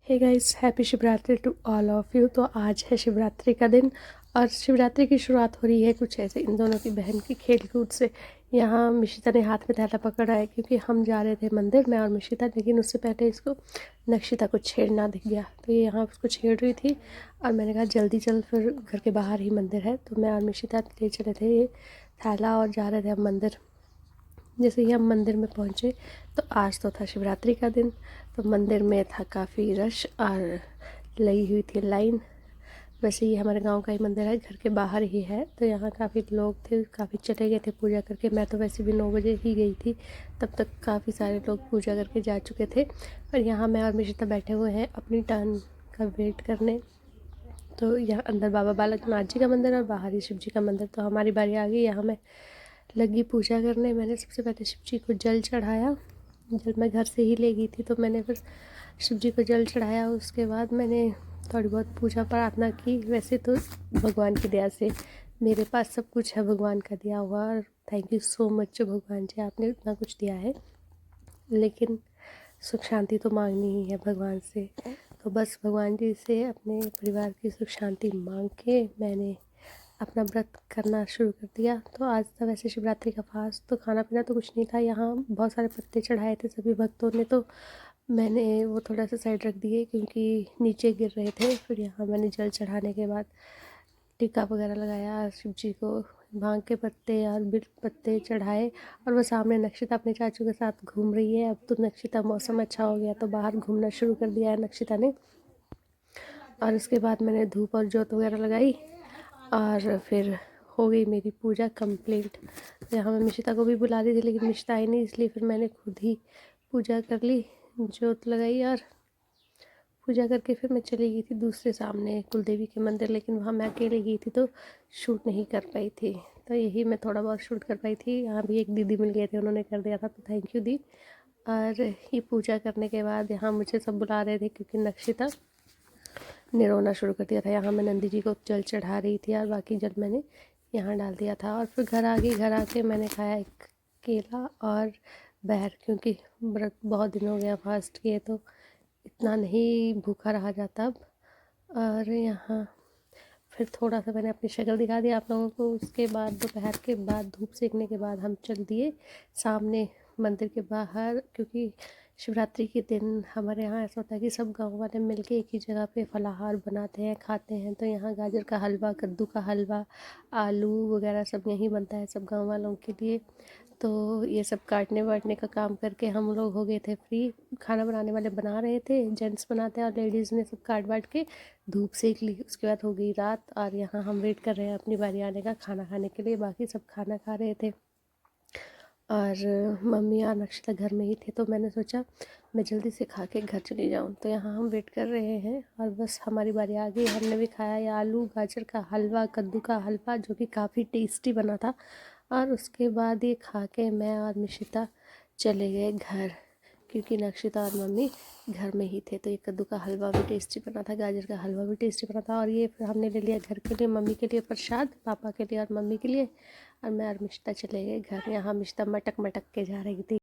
Hey guys, happy Shivaratri to all of you. तो आज है शिवरात्रि का दिन और शिवरात्रि की शुरुआत हो रही है कुछ ऐसे इन दोनों की बहन की खेल कूद से। यहाँ मिशिता ने हाथ में थैला पकड़ा है क्योंकि हम जा रहे थे मंदिर, मैं और मिशिता, लेकिन उससे पहले इसको नक्षिता को छेड़ना दिख गया तो ये यहाँ उसको छेड़ रही थी और मैंने कहा जल्दी चल, फिर घर के बाहर ही मंदिर है। तो मैं और मिशिता ले चले थे ये थैला और जा रहे थे हम मंदिर। जैसे ही हम मंदिर में पहुँचे तो आज तो था शिवरात्रि का दिन, तो मंदिर में था काफ़ी रश और लगी हुई थी लाइन। वैसे ही हमारे गांव का ही मंदिर है, घर के बाहर ही है, तो यहाँ काफ़ी लोग थे, काफ़ी चले गए थे पूजा करके। मैं तो वैसे भी 9 बजे ही गई थी, तब तक काफ़ी सारे लोग पूजा करके जा चुके थे। और यहाँ मैं और मिशिता बैठे हुए हैं अपनी टर्न का वेट करने। तो यहाँ अंदर बाबा बालकनाथ जी का मंदिर और बाहर ही शिव जी का मंदिर। तो हमारी बारी आ गई, यहाँ मैं लगी पूजा करने। मैंने सबसे पहले शिव जी को जल चढ़ाया। जल मैं घर से ही ले गई थी, तो मैंने फिर शिव जी को जल चढ़ाया। उसके बाद मैंने थोड़ी बहुत पूजा प्रार्थना की। वैसे तो भगवान की दया से मेरे पास सब कुछ है भगवान का दिया हुआ, और थैंक यू सो मच भगवान जी, आपने इतना कुछ दिया है। लेकिन सुख शांति तो मांगनी ही है भगवान से, तो बस भगवान जी से अपने परिवार की सुख शांति मांग के मैंने अपना व्रत करना शुरू कर दिया। तो आज था वैसे शिवरात्रि का फास्ट, तो खाना पीना तो कुछ नहीं था। यहाँ बहुत सारे पत्ते चढ़ाए थे सभी भक्तों ने, तो मैंने वो थोड़ा सा साइड रख दिए क्योंकि नीचे गिर रहे थे। फिर यहाँ मैंने जल चढ़ाने के बाद टीका वगैरह लगाया शिव जी को, भांग के पत्ते और बिल पत्ते चढ़ाए। और वो सामने नक्षिता अपने चाचू के साथ घूम रही है। अब तो नक्षिता मौसम अच्छा हो गया तो बाहर घूमना शुरू कर दिया है नक्षिता ने। और उसके बाद मैंने धूप और जोत वगैरह लगाई और फिर हो गई मेरी पूजा कंप्लीट। यहाँ मैं मिशिता को भी बुला रही थी लेकिन मिशिता आई नहीं, इसलिए फिर मैंने खुद ही पूजा कर ली, जोत लगाई और पूजा करके फिर मैं चली गई थी दूसरे सामने कुलदेवी के मंदिर। लेकिन वहाँ मैं अकेले गई थी तो शूट नहीं कर पाई थी, तो यही मैं थोड़ा बहुत शूट कर पाई थी। यहाँ भी एक दीदी मिल गए थे, उन्होंने कर दिया था, तो थैंक यू दी। और ये पूजा करने के बाद यहाँ मुझे सब बुला रहे थे क्योंकि नक्षिता ने रोना शुरू कर दिया था। यहाँ मैं नंदी जी को जल चढ़ा रही थी और बाकी जल मैंने यहाँ डाल दिया था। और फिर घर आ गई, घर आके मैंने खाया एक केला और बहर, क्योंकि व्रत बहुत दिन हो गया फास्ट किए तो इतना नहीं भूखा रहा जाता अब। और यहाँ फिर थोड़ा सा मैंने अपनी शक्ल दिखा दी आप लोगों को। उसके बाद दोपहर के बाद धूप सेकने के बाद हम चल दिए सामने मंदिर के बाहर, क्योंकि शिवरात्रि के दिन हमारे यहाँ ऐसा होता है कि सब गांव वाले मिलके एक ही जगह पे फलाहार बनाते हैं, खाते हैं। तो यहाँ गाजर का हलवा, कद्दू का हलवा, आलू वगैरह सब यहीं बनता है सब गांव वालों के लिए। तो ये सब काटने वाटने का काम करके हम लोग हो गए थे फ्री। खाना बनाने वाले बना रहे थे, जेंट्स बनाते हैं, और लेडीज़ ने सब काट वाट के धूप सेक ली। उसके बाद हो गई रात और यहाँ हम वेट कर रहे हैं अपनी बारी आने का खाना खाने के लिए। बाकी सब खाना खा रहे थे और मम्मी और नक्षिता घर में ही थे, तो मैंने सोचा मैं जल्दी से खा के घर चली जाऊँ। तो यहाँ हम वेट कर रहे हैं और बस हमारी बारी आ गई। हमने भी खाया ये आलू गाजर का हलवा, कद्दू का हलवा, जो कि काफ़ी टेस्टी बना था। और उसके बाद ये खा के मैं और मिशिता चले गए घर, क्योंकि नक्षिता और मम्मी घर में ही थे। तो ये कद्दू का हलवा भी टेस्टी बना था, गाजर का हलवा भी टेस्टी बना था। और ये फिर हमने ले लिया घर के लिए, मम्मी के लिए प्रसाद, पापा के लिए और मम्मी के लिए। और मैं और मिशिता चले गए घर। यहाँ मिशिता मटक मटक के जा रही थी।